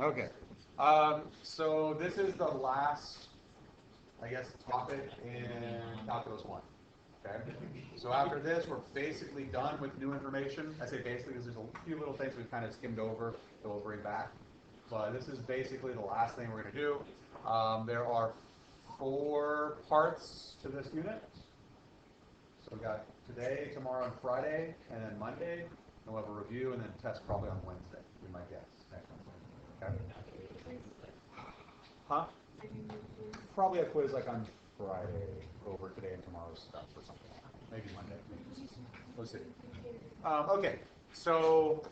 Okay. So this is the last, I guess, topic in Calculus 1. Okay. So after this, we're basically done with new information. I say basically because there's a few little things we've kind of skimmed over that we'll bring back. But this is basically the last thing we're going to do. There are 4 parts to this unit. So we got today, tomorrow, and Friday, and then Monday. And we'll have a review and then test probably on Wednesday, we might guess. Okay. Huh? Probably a quiz like on Friday over today and tomorrow's stuff or something. Maybe Monday. We'll see. Okay, so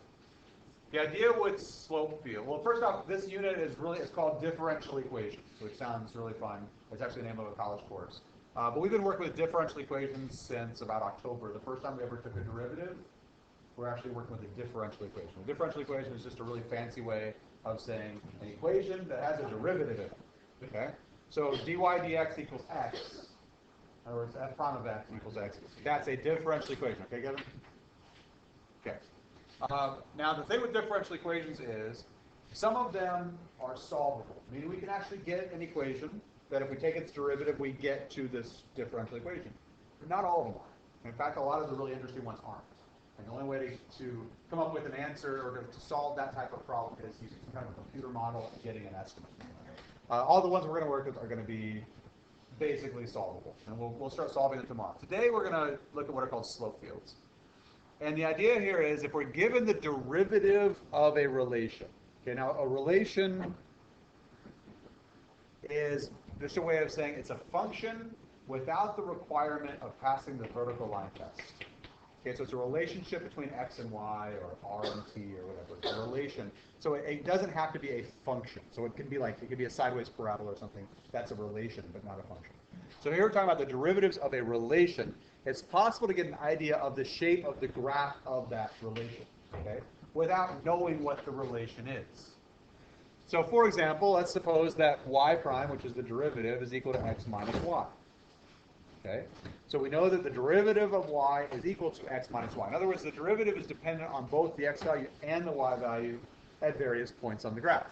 the idea with slope field. Well, first off, this unit is it's called differential equations, which sounds really fun. It's actually the name of a college course. But we've been working with differential equations since about October. The first time we ever took a derivative, we're actually working with a differential equation. A differential equation is just a really fancy way of saying an equation that has a derivative in it. Okay? So dy dx equals x. In other words, f prime of x equals x. That's a differential equation. Okay, Kevin? Okay. Now, the thing with differential equations is some of them are solvable. Meaning we can actually get an equation that if we take its derivative, we get to this differential equation. But not all of them are. In fact, a lot of the really interesting ones aren't. And the only way to come up with an answer or to solve that type of problem is using some kind of computer model and getting an estimate. All the ones we're going to work with are going to be basically solvable. And we'll start solving it tomorrow. Today we're going to look at what are called slope fields. And the idea here is if we're given the derivative of a relation. Okay, now a relation is just a way of saying it's a function without the requirement of passing the vertical line test. Okay, so it's a relationship between x and y or r and t or whatever. It's a relation. So it doesn't have to be a function. So it can be a sideways parabola or something. That's a relation, but not a function. So here we're talking about the derivatives of a relation. It's possible to get an idea of the shape of the graph of that relation, okay, without knowing what the relation is. So for example, let's suppose that y prime, which is the derivative, is equal to x minus y. Okay? So we know that the derivative of y is equal to x minus y. In other words, the derivative is dependent on both the x value and the y value at various points on the graph.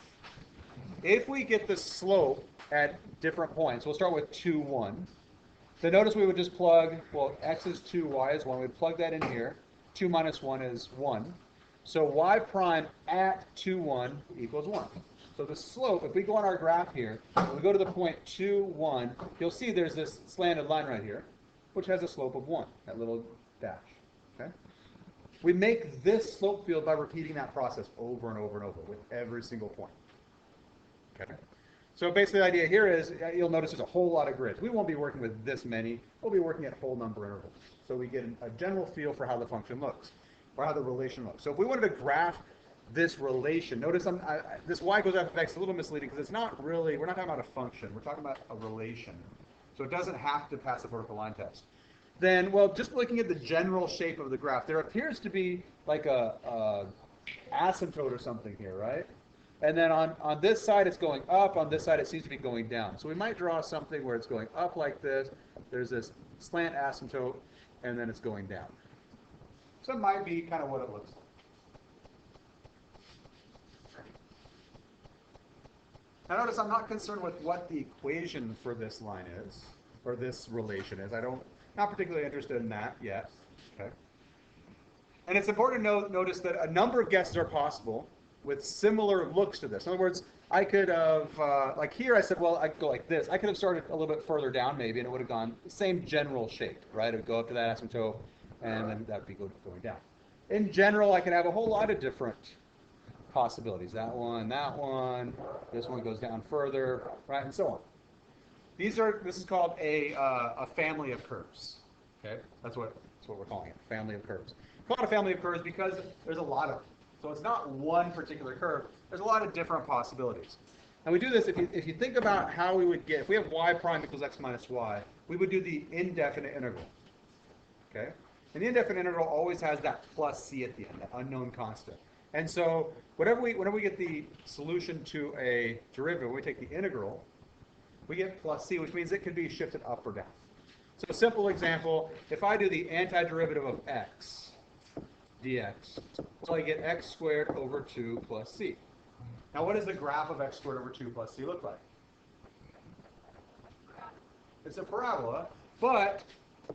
If we get the slope at different points, we'll start with 2, 1. So notice we would just plug, well, x is 2, y is 1. We'd plug that in here. 2 minus 1 is 1. So y prime at 2, 1 equals 1. So the slope, if we go on our graph here, when we go to the point 2, 1, you'll see there's this slanted line right here, which has a slope of 1, that little dash. Okay? We make this slope field by repeating that process over and over and over with every single point. Okay? So basically the idea here is, you'll notice there's a whole lot of grids. We won't be working with this many. We'll be working at whole number intervals. So we get a general feel for how the function looks, or how the relation looks. So if we wanted to graph this relation, notice this y goes after x, a little misleading because it's not really, we're not talking about a function. We're talking about a relation. So it doesn't have to pass the vertical line test. Then, well, just looking at the general shape of the graph, there appears to be like a asymptote or something here, right? And then on this side, it's going up. On this side, it seems to be going down. So we might draw something where it's going up like this. There's this slant asymptote, and then it's going down. So it might be kind of what it looks like. Now notice I'm not concerned with what the equation for this line is, or this relation is. Not particularly interested in that yet. Okay. And it's important to notice that a number of guesses are possible with similar looks to this. In other words, I could have, like here I said, well, I could go like this. I could have started a little bit further down maybe, and it would have gone the same general shape, right? It would go up to that asymptote, and then that would be going down. In general, I could have a whole lot of different possibilities. That one, this one goes down further, right, and so on. This is called a family of curves. Okay, that's what we're calling it, family of curves. We call it a family of curves because there's a lot of them. So it's not one particular curve. There's a lot of different possibilities. And we do this if you think about how we would get, if we have y prime equals x minus y, we would do the indefinite integral. Okay, and the indefinite integral always has that plus c at the end, that unknown constant. And so whenever we get the solution to a derivative, when we take the integral, we get plus c, which means it can be shifted up or down. So a simple example, if I do the antiderivative of x dx, so I get x squared over 2 plus c. Now what does the graph of x squared over 2 plus c look like? It's a parabola, but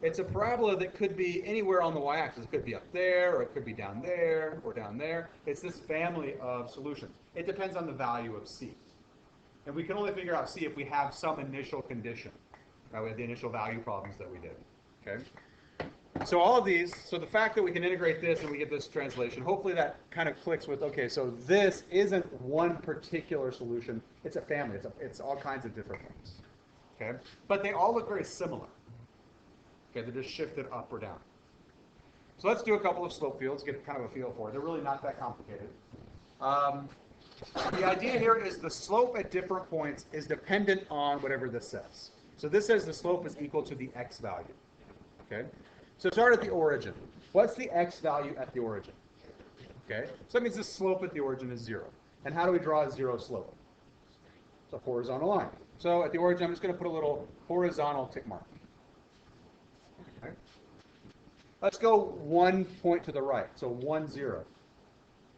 it's a parabola that could be anywhere on the y-axis. It could be up there, or it could be down there, or down there. It's this family of solutions. It depends on the value of c. And we can only figure out c if we have some initial condition. We have the initial value problems that we did. Okay. So all of these, so the fact that we can integrate this and we get this translation, hopefully that kind of clicks with, okay, so this isn't one particular solution. It's a family. It's all kinds of different things. Okay. But they all look very similar. Okay, they're just shifted up or down. So let's do a couple of slope fields, get kind of a feel for it. They're really not that complicated. The idea here is the slope at different points is dependent on whatever this says. So this says the slope is equal to the x value. Okay? So start at the origin. What's the x value at the origin? Okay? So that means the slope at the origin is 0. And how do we draw a 0 slope? It's a horizontal line. So at the origin, I'm just going to put a little horizontal tick mark. Okay? Let's go 1 point to the right. So 1, 0.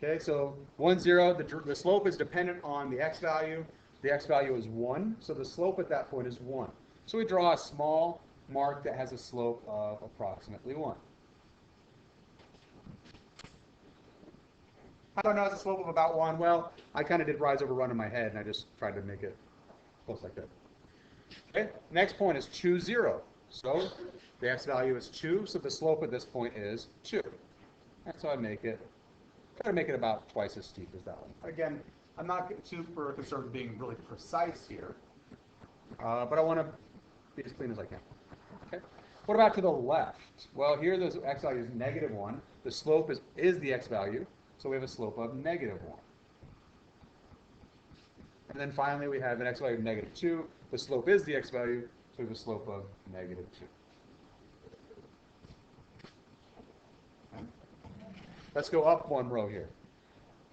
Okay, so 1, 0, the slope is dependent on the x value. The x value is 1, so the slope at that point is 1. So we draw a small mark that has a slope of approximately 1. How do I know it's a slope of about 1? Well, I kind of did rise over run in my head, and I just tried to make it close like that. Okay, next point is 2, 0. So the x value is 2, so the slope at this point is 2. And so I try to make it about twice as steep as that one. Again, I'm not super concerned with being really precise here, but I want to be as clean as I can. Okay. What about to the left? Well, here the x value is -1. The slope is the x value, so we have a slope of -1. And then finally, we have an x value of -2. The slope is the x value, so we have a slope of -2. Let's go up one row here.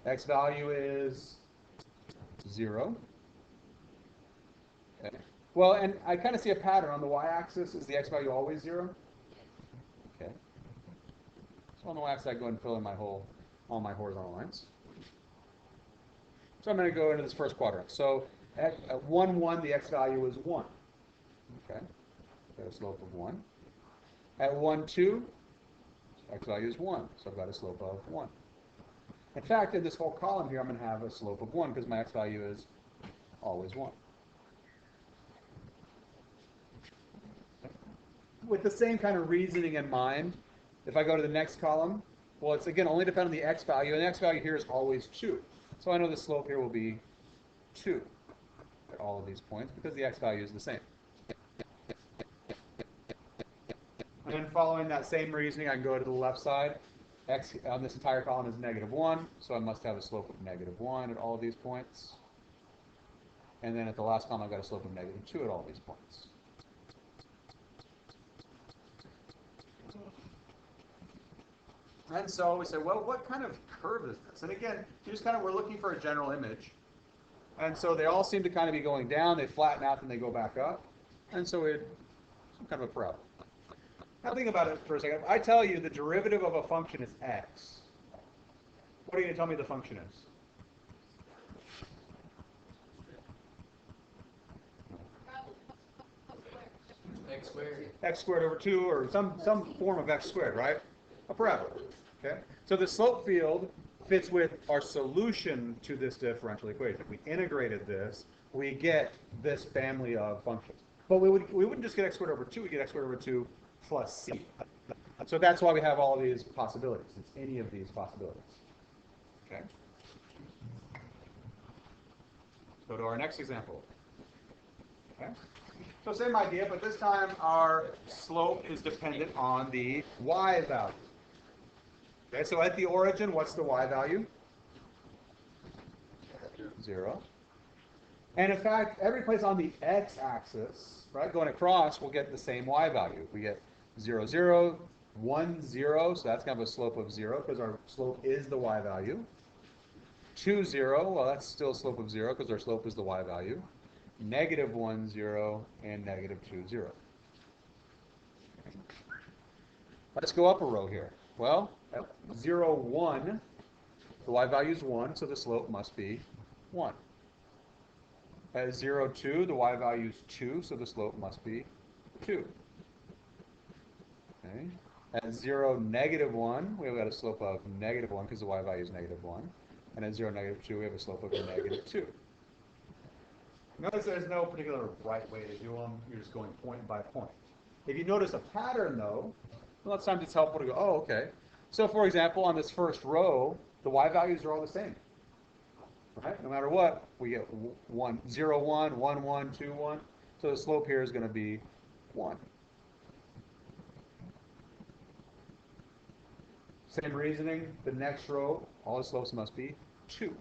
X value is 0. Okay. Well, and I kind of see a pattern on the y-axis. Is the x value always 0? Okay. So on the y-axis, I go and fill in all my horizontal lines. So I'm going to go into this first quadrant. So at 1, 1, the x value is 1. Okay. Got a slope of 1. At 1, 2, x value is 1, so I've got a slope of 1. In fact, in this whole column here, I'm going to have a slope of 1 because my x value is always 1. With the same kind of reasoning in mind, if I go to the next column, well, it's again only dependent on the x value, and the x value here is always 2. So I know the slope here will be 2 at all of these points because the x value is the same. And then following that same reasoning, I can go to the left side. X on this entire column is -1, so I must have a slope of -1 at all of these points. And then at the last column, I've got a slope of -2 at all these points. And so we say, well, what kind of curve is this? And again, we're looking for a general image. And so they all seem to kind of be going down. They flatten out, and they go back up. And so it's some kind of a parabola. Now think about it for a second. If I tell you the derivative of a function is x, what are you going to tell me the function is? X squared. X squared over 2, or some form of x squared, right? A parabola. Okay. So the slope field fits with our solution to this differential equation. If we integrated this, we get this family of functions. But we wouldn't just get x squared over 2. We get x squared over 2 plus c. So that's why we have all these possibilities. It's any of these possibilities. Okay. Let's go to our next example. Okay. So same idea, but this time our slope is dependent on the y value. Okay, so at the origin, what's the y value? 0. And in fact, every place on the x-axis, right, going across, we'll get the same y value. We get 0, 0, 1, 0, so that's going to have a slope of 0 because our slope is the y value. 2, 0, well, that's still a slope of 0 because our slope is the y value. -1, 0, and -2, 0. Let's go up a row here. Well, at 0, 1, the y value is 1, so the slope must be 1. At 0, 2, the y value is 2, so the slope must be 2. Okay. At 0, negative 1, we've got a slope of negative 1 because the y value is negative 1. And at 0, negative 2, we have a slope of negative 2. Notice there's no particular right way to do them. You're just going point by point. If you notice a pattern, though, well, sometimes it's helpful to go, oh, okay. So, for example, on this first row, the y values are all the same. Right? No matter what, we get 1, 0, 1, 1, 1, 2, 1. So the slope here is going to be 1. Same reasoning, the next row, all the slopes must be 2.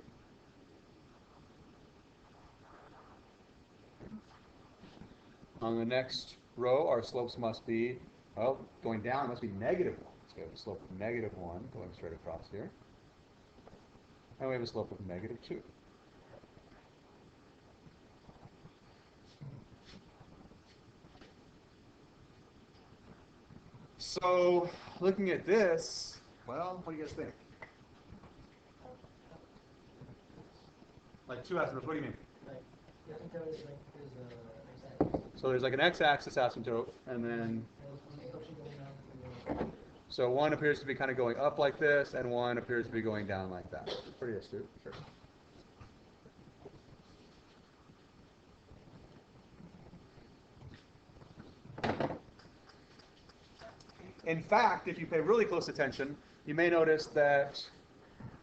On the next row, our slopes must be, well, going down, it must be negative 1. So we have a slope of negative 1 going straight across here. And we have a slope of negative 2. So, looking at this, well, what do you guys think? Like 2 asymptotes, what do you mean? So there's like an x-axis asymptote, and then, so one appears to be kind of going up like this, and one appears to be going down like that. Pretty astute, sure. In fact, if you pay really close attention, you may notice that,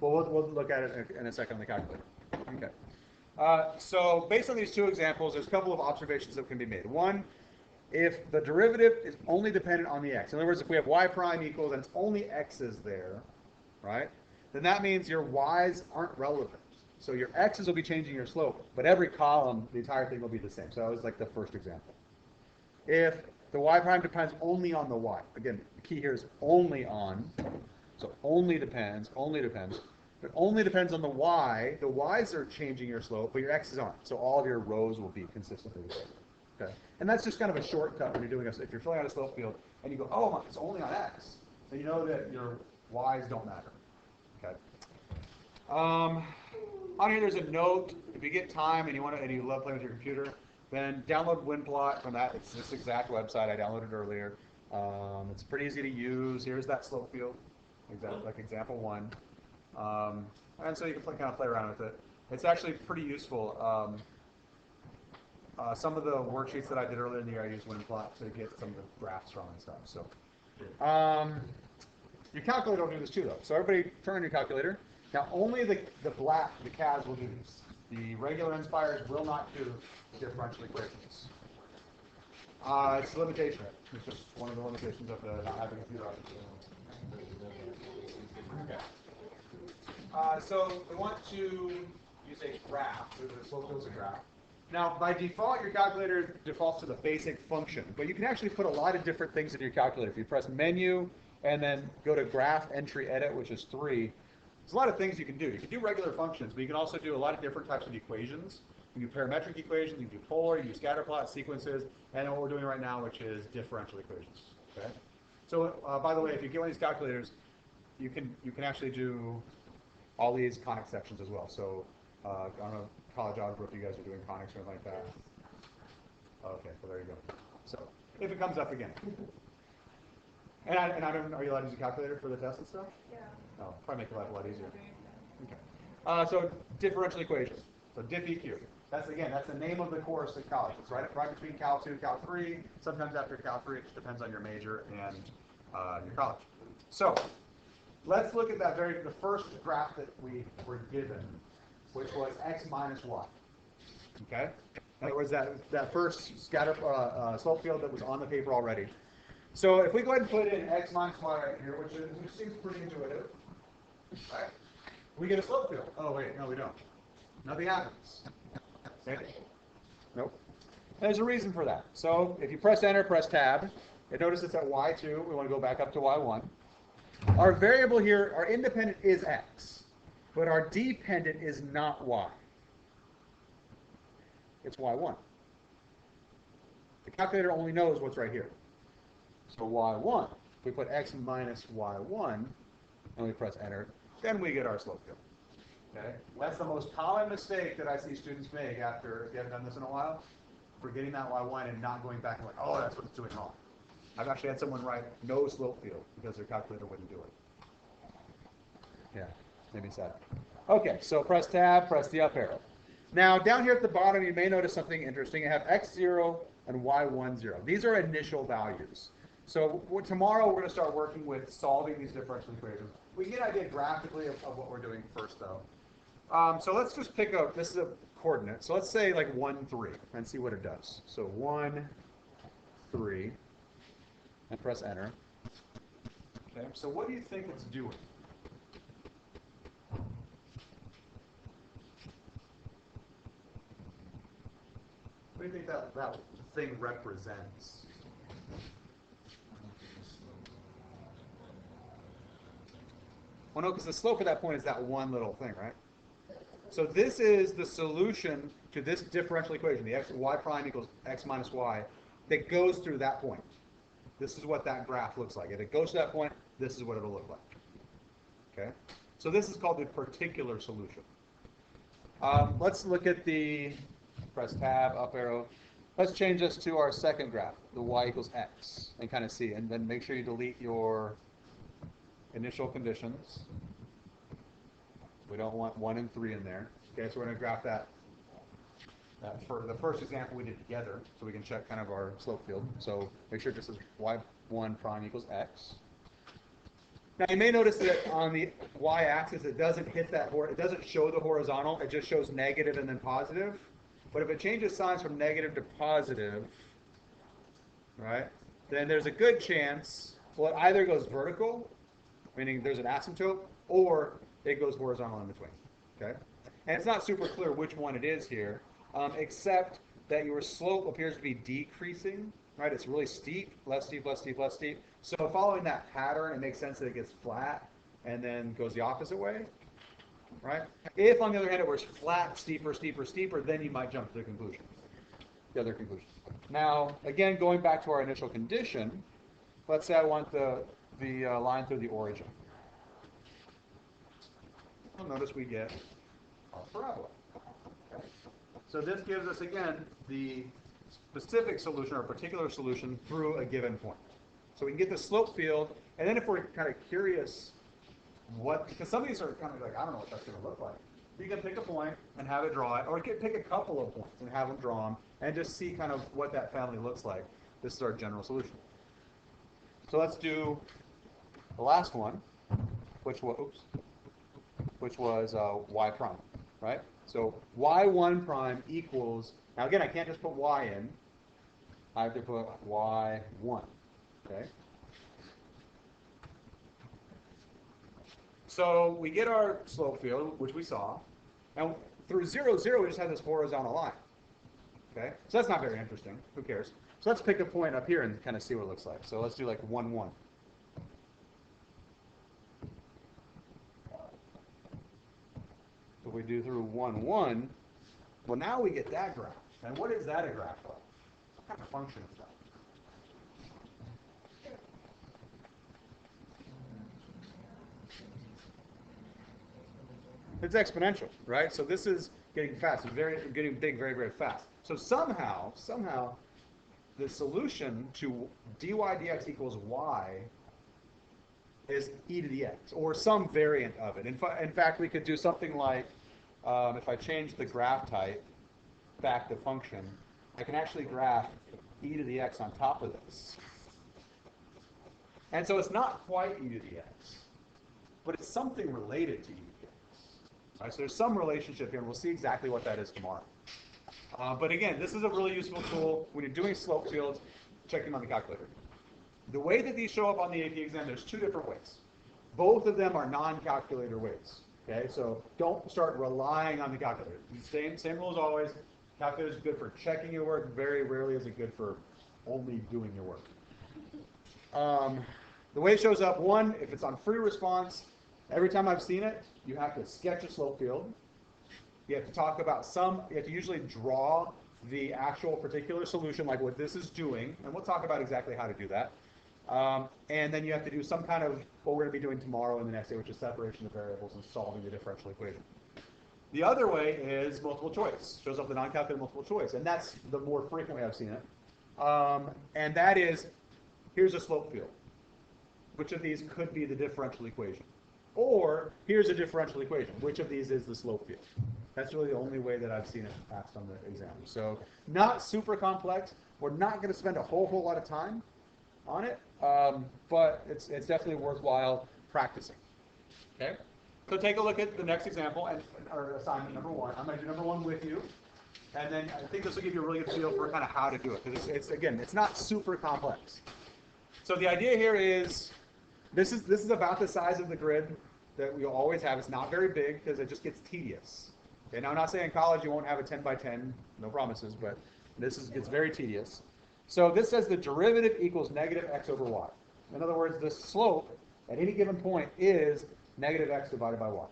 well, we'll look at it in a second on the calculator. Okay. So based on these 2 examples, there's a couple of observations that can be made. One, if the derivative is only dependent on the x, in other words, if we have y prime equals and it's only x's there, right, then that means your y's aren't relevant. So your x's will be changing your slope, but every column, the entire thing will be the same. So that was like the first example. If the y prime depends only on the y, again, the key here is only on, so only depends, but only depends on the y's are changing your slope, but your x's aren't. So all of your rows will be consistently the same. Okay. And that's just kind of a shortcut when you're doing this. If you're filling out a slope field and you go, oh, it's only on x, then you know that your y's don't matter. Okay. On here, there's a note. If you get time and you love playing with your computer, then download WinPlot from that. It's this exact website I downloaded earlier. It's pretty easy to use. Here's that slope field, like example 1. And so you can kind of play around with it. It's actually pretty useful. Some of the worksheets that I did earlier in the year, I used WinPlot to get some of the graphs from and stuff. So, your calculator will do this too, though. So everybody, turn on your calculator. Now, only the CAS will do this. The regular Inspires will not do differential equations. It's a limitation. It's just one of the limitations of not having a computer. Okay. So we want to use a graph. The slope field is a graph. Now, by default, your calculator defaults to the basic function, but you can actually put a lot of different things in your calculator. If you press Menu and then go to Graph Entry Edit, which is 3, there's a lot of things you can do. You can do regular functions, but you can also do a lot of different types of equations. You can do parametric equations, you can do polar, you can do scatter plot, sequences, and then what we're doing right now, which is differential equations. Okay. So, by the way, if you get one of these calculators, you can actually do all these conic sections as well. So, I don't know, college algebra, if you guys are doing conics or anything like that. Okay, well, there you go. So, if it comes up again. And I don't, are you allowed to use a calculator for the test and stuff? Yeah. Oh, probably make your life a lot easier. Okay. So, differential equations. So, diff-EQ. That's the name of the course at college. It's right between Cal 2, Cal 3, sometimes after Cal 3, it just depends on your major and your college. So, let's look at the first graph that we were given, which was x minus y. Okay? In other words, that first scatter slope field that was on the paper already. So if we go ahead and put in x minus y right here, which seems pretty intuitive, right? We get a slope field. Oh wait, no, we don't. Nothing happens. Okay? Nope. There's a reason for that. So if you press Enter, press Tab, and notice it's at y2. We want to go back up to y1. Our variable here, our independent is x, but our dependent is not y. It's y1. The calculator only knows what's right here. So y1, if we put x minus y1, and we press Enter, then we get our slope field. Okay? That's the most common mistake that I see students make after, if you haven't done this in a while, forgetting that y1 and not going back and like, oh, that's what it's doing wrong. I've actually had someone write no slope field because their calculator wouldn't do it. Yeah, made me sad. Okay, so press tab, press the up arrow. Now, down here at the bottom, you may notice something interesting. You have x0 and y1, 0. These are initial values. So tomorrow, we're going to start working with solving these differential equations. We can get an idea graphically of what we're doing first, though. So let's just pick up, this is a coordinate. So let's say like 1, 3, and see what it does. So 1, 3, and press enter. Okay, so what do you think it's doing? What do you think that thing represents? Well, no, because the slope at that point is that one little thing, right? So this is the solution to this differential equation, the y prime equals x minus y, that goes through that point. This is what that graph looks like. If it goes to that point, this is what it'll look like. Okay? So this is called the particular solution. Let's look at the, press tab, up arrow. Let's change this to our second graph, the y equals x, and kind of see. And then make sure you delete your initial conditions. We don't want 1 and 3 in there. Okay, so we're going to graph that for the first example we did together, so we can check kind of our slope field. So make sure it just says y1 prime equals x. Now you may notice that on the y-axis it doesn't hit that, it doesn't show the horizontal, it just shows negative and then positive. But if it changes signs from negative to positive, right, then there's a good chance, well, it either goes vertical, meaning there's an asymptote, or it goes horizontal in between. Okay? And it's not super clear which one it is here, except that your slope appears to be decreasing, right? It's really steep, less steep, less steep, less steep. So following that pattern, it makes sense that it gets flat and then goes the opposite way, right? If, on the other hand, it was flat, steeper, steeper, steeper, then you might jump to the conclusion, the other conclusion. Now, again, going back to our initial condition, let's say I want the line through the origin. Well, notice we get our parabola. Okay. So this gives us, again, the specific solution or particular solution through a given point. So we can get the slope field, and then if we're kind of curious because some of these are kind of like, I don't know what that's going to look like. You can pick a point and have it draw it, or you can pick a couple of points and have them drawn, and just see kind of what that family looks like. This is our general solution. So let's do the last one, which was y prime, right? So y1 prime equals, now again, I can't just put y in. I have to put y1, okay? So we get our slope field, which we saw, and through 0, 0, we just have this horizontal line, okay? So that's not very interesting. Who cares? So let's pick a point up here and kind of see what it looks like. So let's do like 1, 1. If we do through 1, 1, well, now we get that graph. And what is that a graph of? What kind of function is that? It's exponential, right? So this is getting fast. It's getting big very, very fast. So somehow, the solution to dy dx equals y is e to the x, or some variant of it. In fact, we could do something like, if I change the graph type back to function, I can actually graph e to the x on top of this. And so it's not quite e to the x, but it's something related to e to the x. Right, so there's some relationship here, and we'll see exactly what that is tomorrow. But again, this is a really useful tool when you're doing slope fields, check them on the calculator. The way that these show up on the AP exam, there's two different ways. Both of them are non-calculator ways. Okay, so don't start relying on the calculator. Same rule as always. Calculator is good for checking your work. Very rarely is it good for only doing your work. The way it shows up, one, if it's on free response, every time I've seen it, you have to sketch a slope field. You have to talk about you have to usually draw the actual particular solution, like what this is doing, and we'll talk about exactly how to do that. And then you have to do some kind of what we're going to be doing tomorrow in the next day, which is separation of variables and solving the differential equation. The other way is multiple choice. Shows up the non-calculated multiple choice, and that's the more frequent way I've seen it. And that is, here's a slope field. Which of these could be the differential equation? Or here's a differential equation. Which of these is the slope field? That's really the only way that I've seen it asked on the exam. So not super complex. We're not going to spend a whole lot of time on it, but it's definitely worthwhile practicing. Okay. So take a look at the next example, or assignment number 1. I'm going to do number 1 with you. And then I think this will give you a really good feel for kind of how to do it. Because again, it's not super complex. So the idea here is, this is about the size of the grid that we always have. It's not very big because it just gets tedious. Okay, now I'm not saying in college you won't have a 10 by 10, no promises, but gets very tedious. So this says the derivative equals negative x over y. In other words, the slope at any given point is negative x divided by y.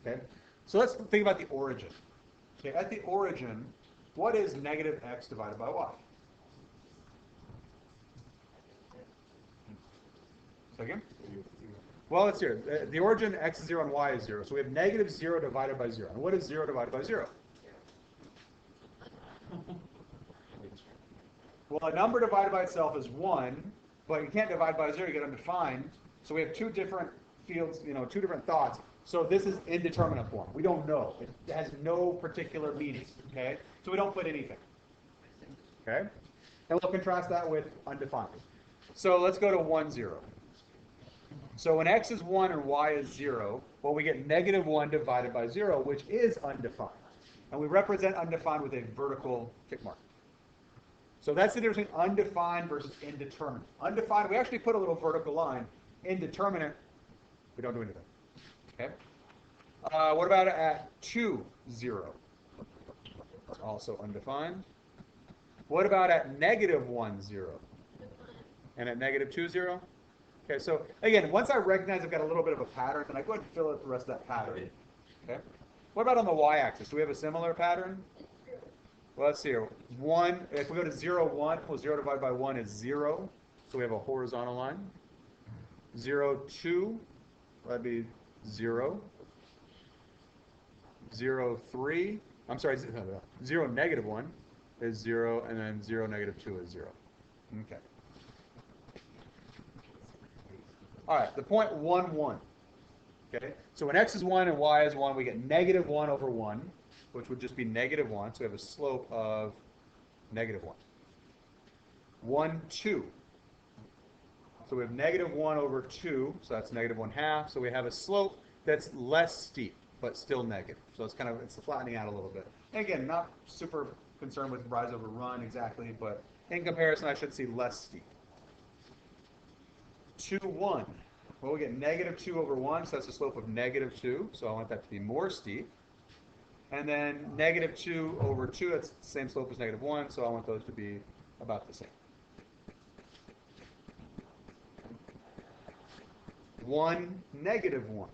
Okay? So let's think about the origin. Okay, at the origin, what is negative x divided by y? Second? Well, let's hear it. The origin x is 0 and y is 0. So we have negative 0 divided by 0. And what is 0 divided by 0? Well, a number divided by itself is 1, but you can't divide by 0, you get undefined. So we have two different fields, two different thoughts. So this is indeterminate form. We don't know. It has no particular meaning, okay? So we don't put anything, okay? And we'll contrast that with undefined. So let's go to 1, 0. So when x is 1 and y is 0, well, we get negative 1 divided by 0, which is undefined. And we represent undefined with a vertical tick mark. So that's the difference between undefined versus indeterminate. Undefined, we actually put a little vertical line. Indeterminate, we don't do anything. Okay? What about at 2, 0? It's also undefined. What about at negative 1, 0? And at negative 2, 0? Okay, so again, once I recognize I've got a little bit of a pattern, then I go ahead and fill out the rest of that pattern. Okay? What about on the y-axis? Do we have a similar pattern? Well, let's see here. 1, if we go to 0, 1, well, 0 divided by 1 is 0. So we have a horizontal line. 0, 2, that'd be 0. 0, 3, I'm sorry, 0, negative 1 is 0, and then 0, negative 2 is 0. Okay. All right, the point 1, 1. Okay, so when x is 1 and y is 1, we get negative 1 over 1, which would just be negative 1. So we have a slope of negative 1. 1, 2. So we have negative 1 over 2, so that's negative 1/2. So we have a slope that's less steep, but still negative. So it's it's flattening out a little bit. And again, not super concerned with rise over run exactly, but in comparison, I should see less steep. 2, 1. Well, we get negative 2 over 1, so that's a slope of negative 2. So I want that to be more steep. And then negative 2 over 2, that's the same slope as negative 1, so I want those to be about the same. 1, negative 1.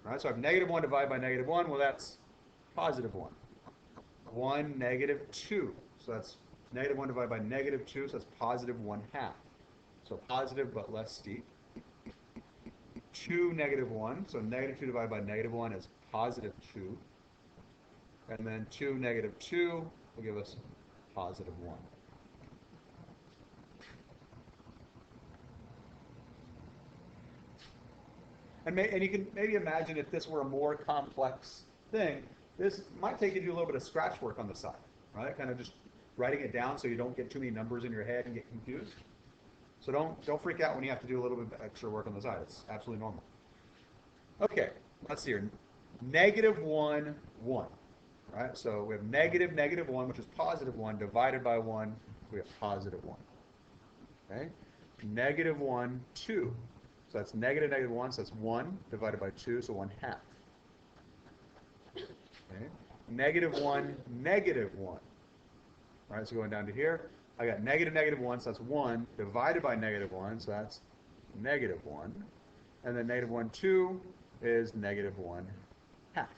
All right, so I have negative 1 divided by negative 1. Well, that's positive 1. 1, negative 2. So that's negative 1 divided by negative 2, so that's positive 1/2. So positive but less steep. 2, negative 1. So negative 2 divided by negative 1 is positive 2. And then 2, negative 2 will give us positive 1. And you can maybe imagine if this were a more complex thing, this might take you to do a little bit of scratch work on the side, right? Kind of just writing it down so you don't get too many numbers in your head and get confused. So don't freak out when you have to do a little bit of extra work on the side. It's absolutely normal. Okay, let's see here. Negative 1, 1. Right? So we have negative, negative 1, which is positive 1, divided by 1, we have positive 1. Okay? Negative 1, 2. So that's negative, negative 1, so that's 1 divided by 2, so 1/2. Okay? Negative 1, negative 1. All right, so going down to here, I got negative, negative 1, so that's 1 divided by negative 1, so that's negative 1. And then negative 1, 2 is negative 1/2.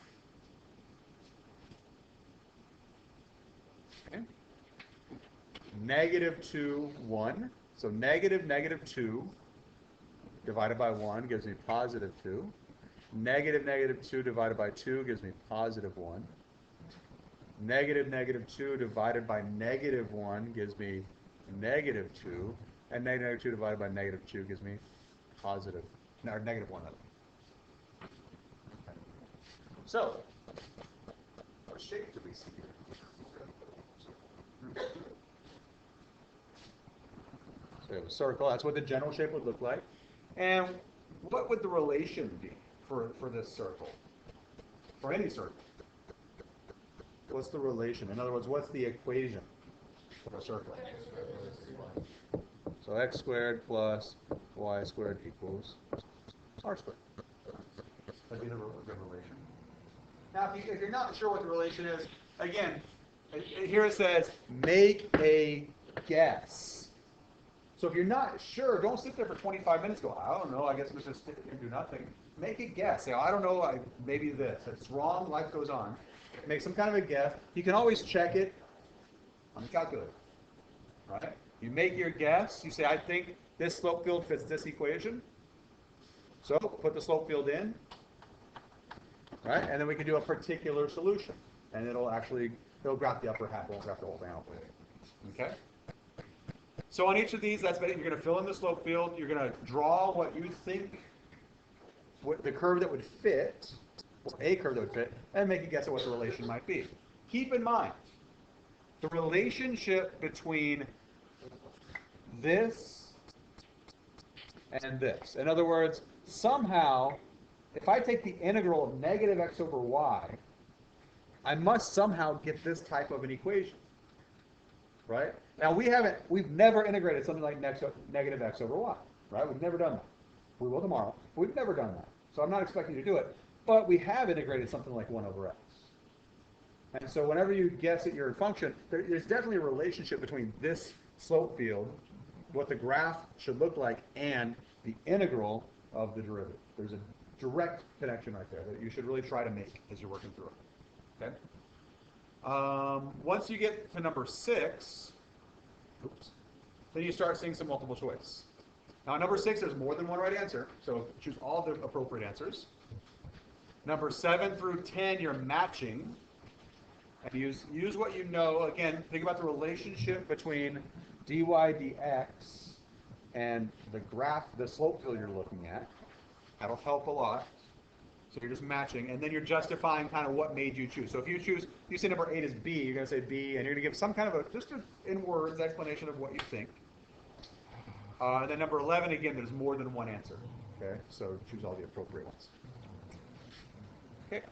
Okay? Negative 2, 1. So negative, negative 2 divided by 1 gives me positive 2. Negative, negative 2 divided by 2 gives me positive 1. Negative negative 2 divided by negative 1 gives me negative 2. And negative 2 divided by negative 2 gives me positive, or negative 1. So, what shape do we see here? So we have a circle. That's what the general shape would look like. And what would the relation be for this circle? For any circle? What's the relation? In other words, what's the equation for a circle? So x squared plus y squared equals r squared. That'd be the good relation. Now, if you're not sure what the relation is, again, here it says, make a guess. So if you're not sure, don't sit there for 25 minutes and go, I don't know, I guess I'm just going to stick and do nothing. Make a guess. Say, I don't know, maybe this. If it's wrong, life goes on. Make some kind of a guess. You can always check it on the calculator. Right? You make your guess. You say, I think this slope field fits this equation. So put the slope field in. Right? And then we can do a particular solution. And it'll graph the upper half, won't graph the whole thing out. Okay? So on each of these, that's basically, you're going to fill in the slope field. You're going to draw what you think, the curve that would fit, or a curve that would fit, and make a guess at what the relation might be. Keep in mind, the relationship between this and this. In other words, somehow, if I take the integral of negative x over y, I must somehow get this type of an equation. Right? Now we've never integrated something like negative x over y. Right? We've never done that. We will tomorrow. We've never done that. So I'm not expecting you to do it. But we have integrated something like 1 over x. And so whenever you guess at your function, there's definitely a relationship between this slope field, what the graph should look like, and the integral of the derivative. There's a direct connection right there that you should really try to make as you're working through it. Okay? Once you get to number 6, then you start seeing some multiple choice. Now, number 6, there's more than one right answer, so choose all the appropriate answers. Number 7 through 10, you're matching. And use what you know. Again, think about the relationship between dy dx and the graph, the slope field you're looking at. That'll help a lot. So you're just matching, and then you're justifying kind of what made you choose. So if you say number 8 is B, you're going to say B, and you're going to give some kind of in words, explanation of what you think. And then number 11, again, there's more than one answer. Okay, so choose all the appropriate ones. Okay.